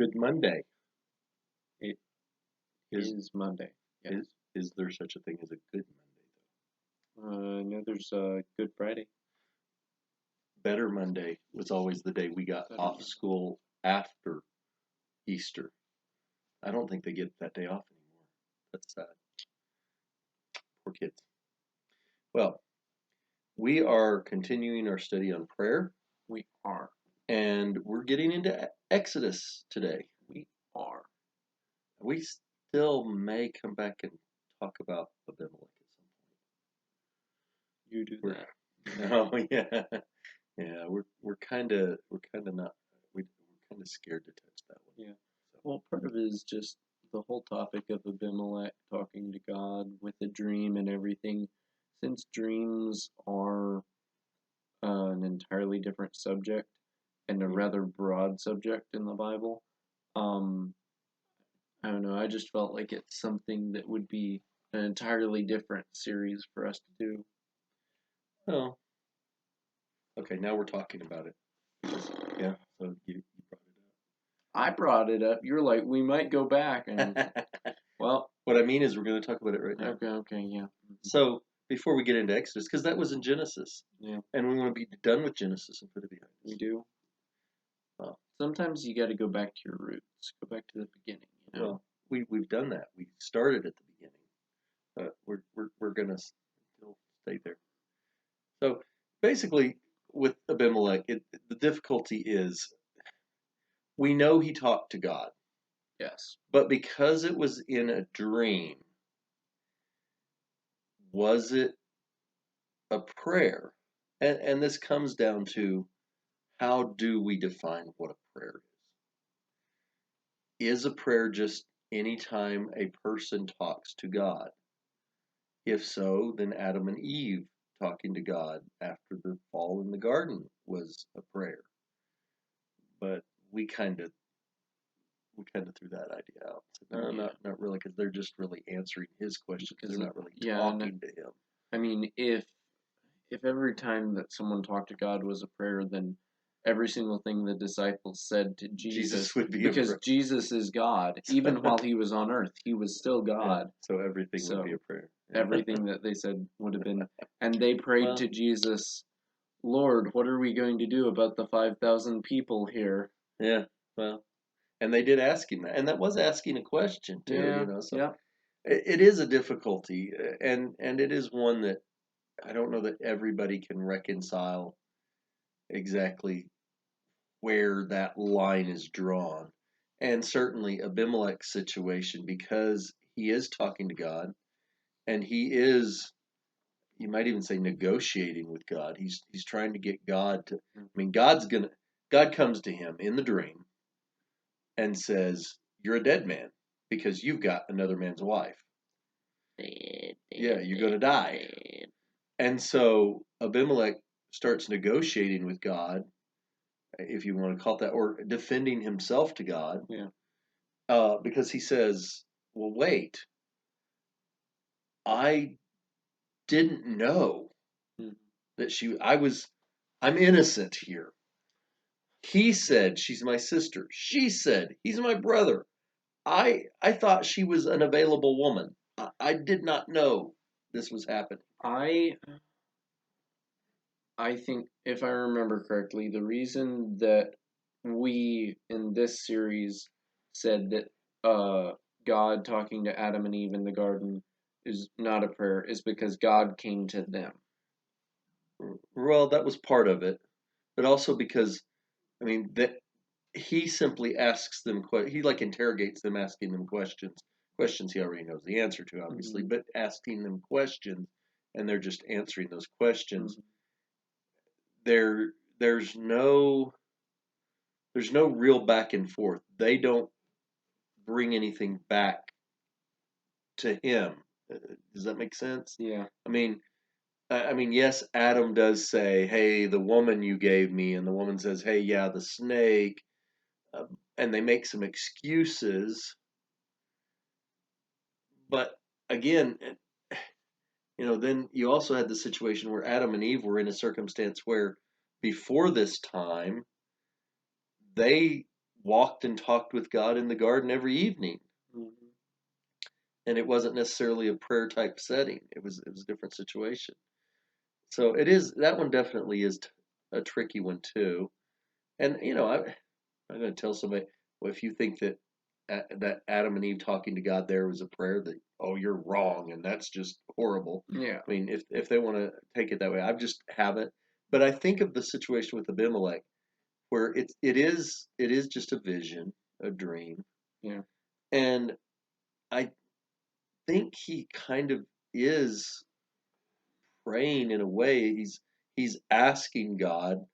Good Monday. It Is is Monday. Yeah. is there such a thing as a good Monday No, there's Good Friday. though? Better Monday was always the day we got Better off Monday. school after Easter. I don't think they get that day off anymore. That's sad. Poor kids. Well, we are continuing our study on prayer, We are. and we're getting into Exodus today. We are. We still may come back and talk about Abimelech at some You do point. that. Oh yeah, yeah. We're kind of not. We're kind of scared to touch that one. Yeah. So, Well, part of it is just the whole topic of Abimelech talking to God with a dream and everything. Since dreams are an entirely different subject and a Yeah. rather broad subject in the Bible, um, I don't know. I just felt like it's something that would be an entirely different series for us to do. oh, okay. Now we're talking about it. Yeah. So you I brought it up. You're like, we might go back, and brought it up. well, What I mean is, we're going to talk about it right now. okay, yeah, So before we get into Exodus, because that was in Genesis, yeah, and we want to be done with Genesis and put it behind we us. do. Well, Sometimes you got to go back to your roots, go back to the beginning. You know, well, we've done that. We started at the beginning, but we're going to still stay there. So basically, with Abimelech, the difficulty is we know he talked to God, yes, but because it was in a dream, was it a prayer? And this comes down to how do we define what a prayer is? Is a prayer just any time a person talks to God? If so, then Adam and Eve talking to God after the fall in the garden was a prayer. But we kind of threw that idea out. No, yeah, not really, because they're just really answering his questions. because They're not really yeah, and talking to him. I mean, if every time that someone talked to God was a prayer, then every single thing the disciples said to Jesus Jesus, would be a because prayer. Jesus is God, even while he was on earth, he was still Yeah, God. so everything would be So a prayer. everything that they said would have been, and they prayed Well, to Jesus, Lord, what are we going to do about the 5,000 people here? yeah, well, and they did ask him that, and that was asking a question too, Yeah, So yeah, it is a difficulty, and it is one that I don't know that everybody can reconcile exactly where that line is drawn. And certainly Abimelech's situation, because he is talking to God and he is, you might even say, negotiating with God. He's trying to get God to, I mean, God comes to him in the dream and says, "You're a dead man because you've got another man's wife. Yeah, you're going to die." And so Abimelech starts negotiating with God, if you want to call it that, or defending himself to God, yeah. because he says, "Well, wait, I didn't know Mhm. that I'm innocent here. He said she's my sister. She said he's my brother. I thought she was an available woman. I did not know this was happening." I I think if I remember correctly, the reason that we in this series said that God talking to Adam and Eve in the garden is not a prayer is because God came to them. Well, that was part of it, but also because I mean that he simply asks them he like interrogates them, asking them questions he already knows the answer to, obviously, Mm-hmm. but asking them questions, and they're just answering those questions. Mm-hmm. There there's no real back and forth. They don't bring anything back to him. Does that make sense? Yeah. I mean, yes, Adam does say, "Hey, the woman you gave me," and the woman says, "Hey, yeah, the snake," uh, and they make some excuses. But again, then you also had the situation where Adam and Eve were in a circumstance where, before this time, they walked and talked with God in the garden every evening, Mhm. and it wasn't necessarily a prayer type setting. It was a different situation. So it is that one definitely is a tricky one too. And I'm going to tell somebody, well, if you think that that Adam and Eve talking to God there was a prayer, that oh you're wrong and that's just horrible. Yeah. I mean, if they want to take it that way, I just haven't. But I think of the situation with Abimelech where it is just a vision, a dream, Yeah. and I think he kind of is praying in a way. He's asking God,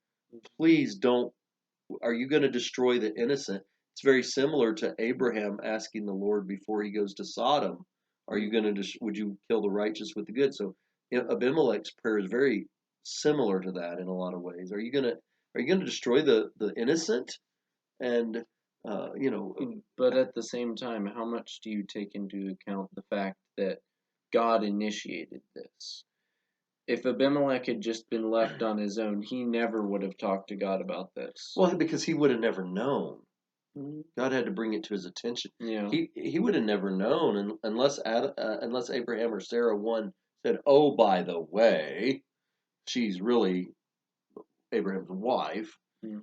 please don't. Are you going to destroy the innocent? It's very similar to Abraham asking the Lord before he goes to Sodom, are you Mhm. going to would you kill the righteous with the good? So Abimelech's prayer is very similar to that in a lot of ways. Are you going to destroy the innocent? And uh, you know, But at the same time, how much do you take into account the fact that God initiated this? If Abimelech had just been left on his own, he never would have talked to God about this. well, because he would have never known. Mhm. God had to bring it to his attention. Yeah. He would have never known unless Abraham or Sarah one said, "Oh, by the way, she's really Abraham's wife." Mhm.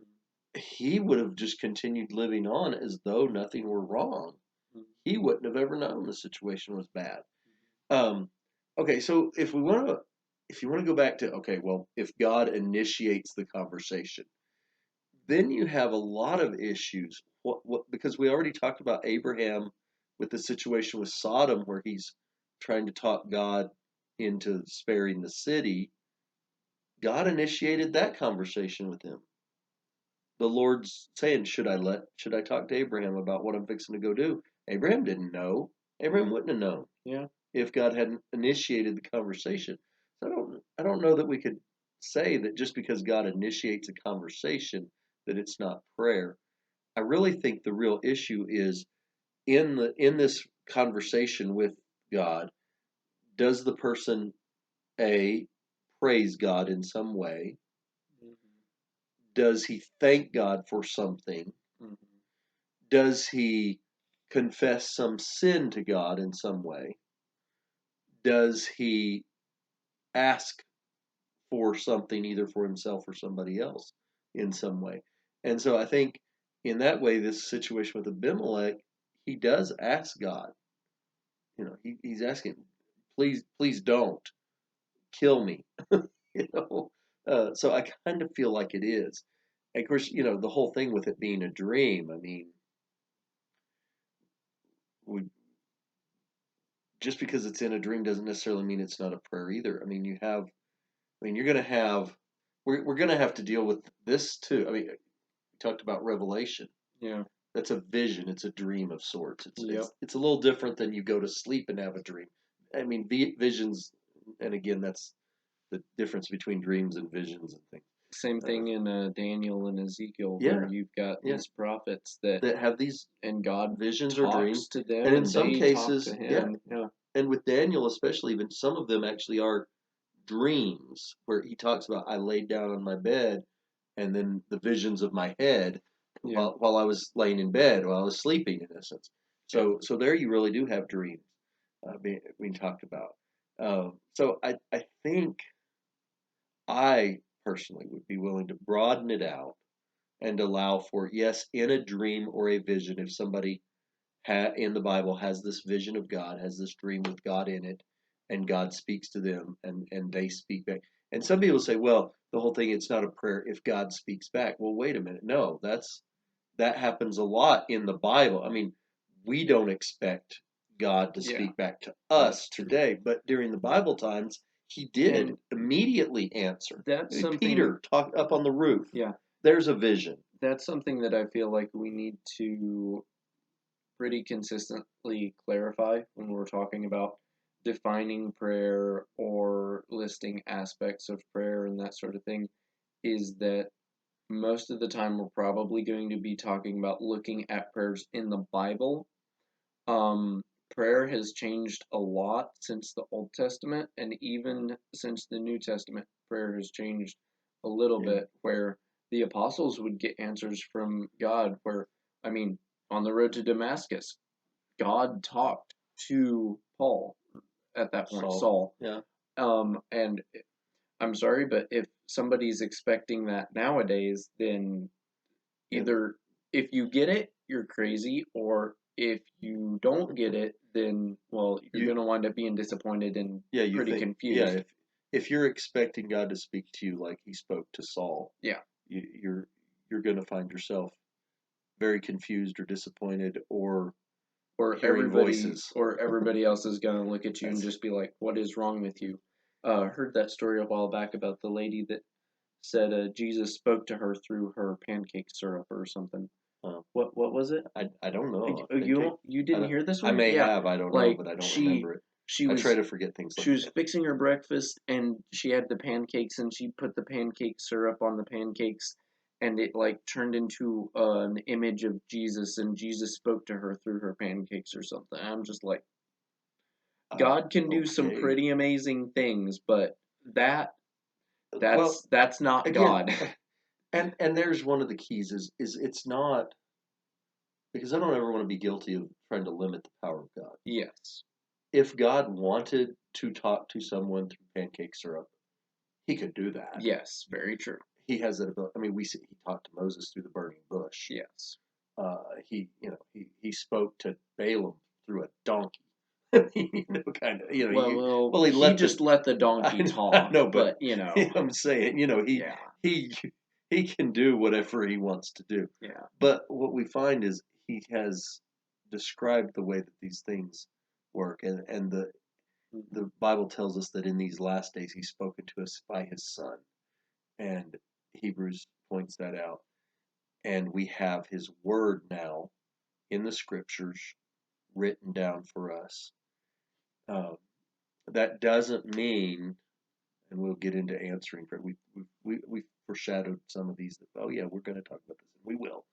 He would have just continued living on as though nothing were wrong. Mhm. He wouldn't have ever known the situation was bad. Um, okay, so if you want to go back to okay, well, if God initiates the conversation, then you have a lot of issues. What because we already talked about Abraham with the situation with Sodom where he's trying to talk God into sparing the city. God initiated that conversation with him. The Lord's saying, should I talk to Abraham about what I'm fixing to go do? Abraham didn't know. Abraham wouldn't have known Yeah. if God hadn't initiated the conversation. So I don't know that we could say that just because God initiates a conversation that it's not prayer. I really think the real issue is in this conversation with God, does the person A praise God in some way? Mhm. Does he thank God for something? Mhm. Does he confess some sin to God in some way? Does he ask for something either for himself or somebody else in some way? And so I think in that way, this situation with Abimelech, he does ask God. He's asking, please don't kill me. you know, so I kind of feel like it is. And of course, the whole thing with it being a dream. I mean, we just because it's in a dream doesn't necessarily mean it's not a prayer either. I mean, you're going to have, we're going to have to deal with this too. I mean, we talked about Revelation. Yeah. That's a vision. It's a dream of sorts. It's Yep. it's it's a little different than you go to sleep and have a dream. I mean, visions, and again, that's the difference between dreams and visions and things. Same Uh, thing in Daniel and Ezekiel, where yeah, you've got yeah, these prophets that, that have these and God visions or dreams, talks to and them in and some they talk cases, to yeah, him. Yeah. and with Daniel especially, even some of them actually are dreams where he talks about I laid down on my bed and then the visions of my head Yeah. while I was laying in bed while I was sleeping in essence. Yeah. So there you really do have dreams being talked about. So I think I personally would be willing to broaden it out and allow for yes in a dream or a vision if somebody in the Bible has this vision of God, has this dream with God in it, and God speaks to them and they speak back. And some people say, well, the whole thing it's not a prayer if God speaks back. Well, wait a minute. No, that happens a lot in the Bible. I mean, we don't expect God to Yeah. speak back to That's us true. today, but during the Bible times, he did And immediately answer. I that's mean, something, Peter talked up on the roof. yeah, There's a vision. that's something that I feel like we need to pretty consistently clarify when we're talking about defining prayer or listing aspects of prayer and that sort of thing, is that most of the time we're probably going to be talking about looking at prayers in the Bible. Um, Prayer has changed a lot since the Old Testament, and even since the New Testament, prayer has changed a little Yeah. bit, where the apostles would get answers from God, where I mean, on the road to Damascus, God talked to Paul at that point, Saul. Saul. Yeah. And I'm sorry, but if somebody's expecting that nowadays, then either if you get it, you're crazy, or if you don't get it, then well, you're gonna wind up being disappointed and you pretty think, confused. if you're expecting God to speak to you like He spoke to Saul, Yeah. you're going to find yourself very confused or disappointed, or Or hearing voices. everybody else is gonna look at you and That's- just be like, "What is wrong with you?" Heard that story a while back about the lady that said Jesus spoke to her through her pancake syrup or something. What was it? I don't know. You didn't hear this I one? may Yeah, have. I don't know, like but I don't she remember it. she I was try to forget things like she was that. fixing her breakfast and she had the pancakes and she put the pancake syrup on the pancakes and it like turned into an image of Jesus and Jesus spoke to her through her pancakes or something. I'm just like, God can do some Okay. pretty amazing things, but Well, that's not again, God. and there's one of the keys is it's not, because I don't ever want to be guilty of trying to limit the power of God. Yes. If God wanted to talk to someone through pancake syrup, He could do that. Yes, very true. He has that ability. I mean, we see He talked to Moses through the burning bush. Yes. He spoke to Balaam through a donkey. Kind of. Well, He let just let the donkey talk. No, but I'm saying, yeah. he can do whatever he wants to do. Yeah. But what we find is He has described the way that these things work, and the Bible tells us that in these last days He's spoken to us by His Son, and Hebrews points that out. And we have His Word now in the Scriptures written down for us. That doesn't mean, and we'll get into answering prayer. We foreshadowed some of these. Oh yeah, we're going to talk about this. We will.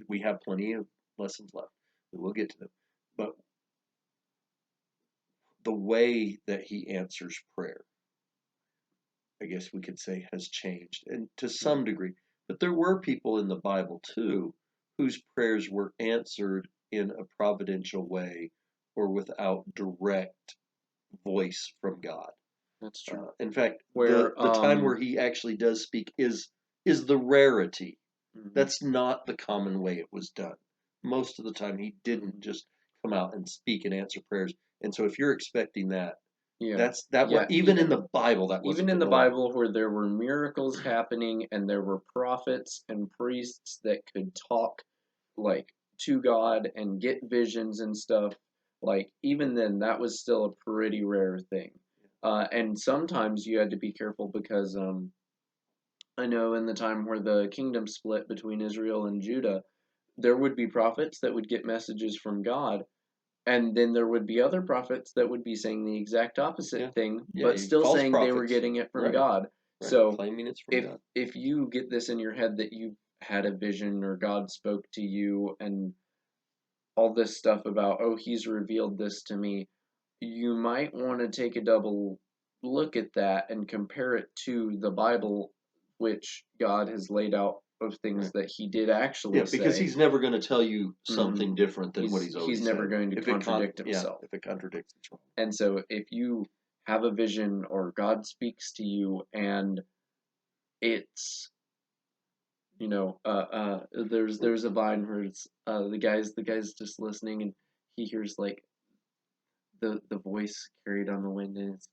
We have plenty of lessons left. We will get to them. But the way that He answers prayer, I guess we could say, has changed, and to some degree. But there were people in the Bible too whose prayers were answered in a providential way or without direct voice from God. That's true. In fact, Where the time where He actually does speak is the rarity. That's not the common way it was done. Most of the time, He didn't just come out and speak and answer prayers. And so, if you're expecting that, yeah. even in the Bible, that wasn't even in the norm. Bible where there were miracles happening and there were prophets and priests that could talk like to God and get visions and stuff, like even then that was still a pretty rare thing. And sometimes you had to be careful because I know in the time where the kingdom split between Israel and Judah, there would be prophets that would get messages from God, and then there would be other prophets that would be saying the exact opposite thing, but still false saying they were prophets. getting it from Right. God. Right. So Claiming it's from God. if you get this in your head that you had a vision or God spoke to you and all this stuff about, oh, He's revealed this to me, you might want to take a double look at that and compare it to the Bible, which God has laid out of things that He did actually say. Because He's never going to tell you something different than what He's already said. He's never said. going to contradict Himself. If it contradicts, it's wrong. And so if you have a vision or God speaks to you and it's there's a vine where it's the guy's just listening and he hears like the voice carried on the wind and it's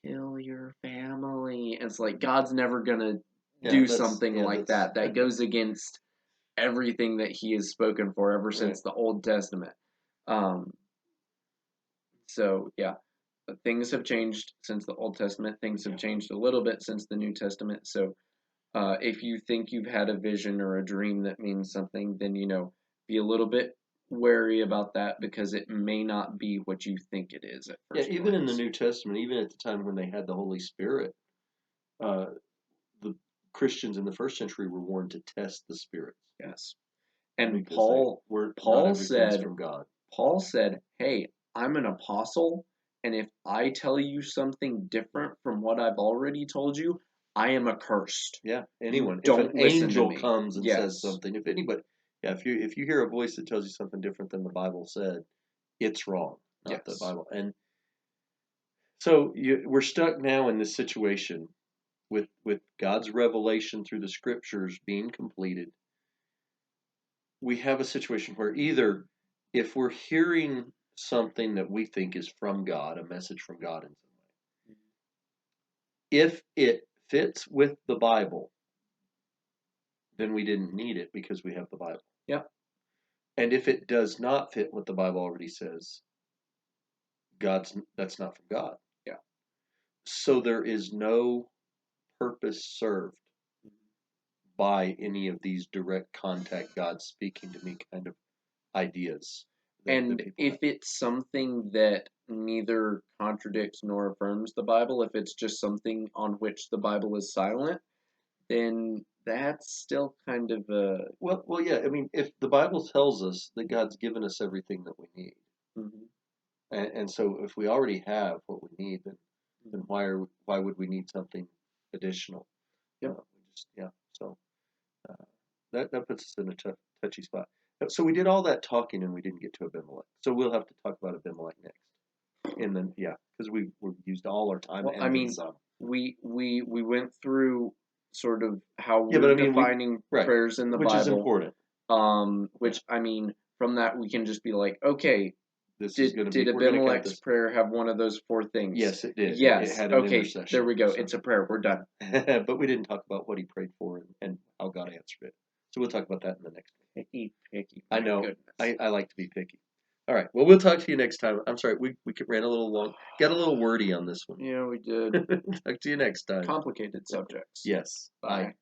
kill your family, and it's like God's never gonna do something like that goes against everything that He has spoken for ever since the Old Testament. So yeah, things have changed since the Old Testament. Things have changed a little bit since the New Testament. So if you think you've had a vision or a dream that means something, then be a little bit wary about that because it may not be what you think it is at first. Even in the New Testament, even at the time when they had the Holy Spirit, the Christians in the first century were warned to test the spirits. Yes, and because Paul said from God. Paul said, "Hey, I'm an apostle, and if I tell you something different from what I've already told you, I am accursed." Yeah, anyone. Don't if an listen angel to me. comes and says something, if anybody, Yeah, if you hear a voice that tells you something different than the Bible said, it's wrong, not the Yes. Bible. And so we're stuck now in this situation with God's revelation through the scriptures being completed. We have a situation where either if we're hearing something that we think is from God, a message from God in some way, if it fits with the Bible, then we didn't need it because we have the Bible. Yeah. And if it does not fit what the Bible already says, that's not from God. Yeah. So there is no purpose served by any of these direct contact God speaking to me kind of ideas that And people if have. it's something that neither contradicts nor affirms the Bible, if it's just something on which the Bible is silent, then that's still kind of a. Well, yeah. I mean, if the Bible tells us that God's given us everything that we need, Mhm. and so if we already have what we need, then why would we need something additional? Yep. Yeah. So uh, that puts us in a touchy spot. So we did all that talking and we didn't get to Abimelech. So we'll have to talk about Abimelech next. And then yeah, because we've used all our time Well, I and then mean, some. we went through sort of how Yeah, but we're I mean we defining right, prayers in the which is Bible. important. Yeah, Which I mean, from that we can just be like, okay, this is did going to be. did We're going to count Abimelech's this. prayer have one of those four things? Yes, it did. It Yes. had an Okay, there intercession. we go. So, It's a prayer. We're done. but we didn't talk about what he prayed for and how God answered it. So we'll talk about that in the next one. Picky. I My know. goodness. I like to be picky. All right. Well, we'll talk to you next time. I'm sorry. We ran a little long. Got a little wordy on this one. Yeah, we did. Talk to you next time. Complicated subjects. Yes. Bye. Bye.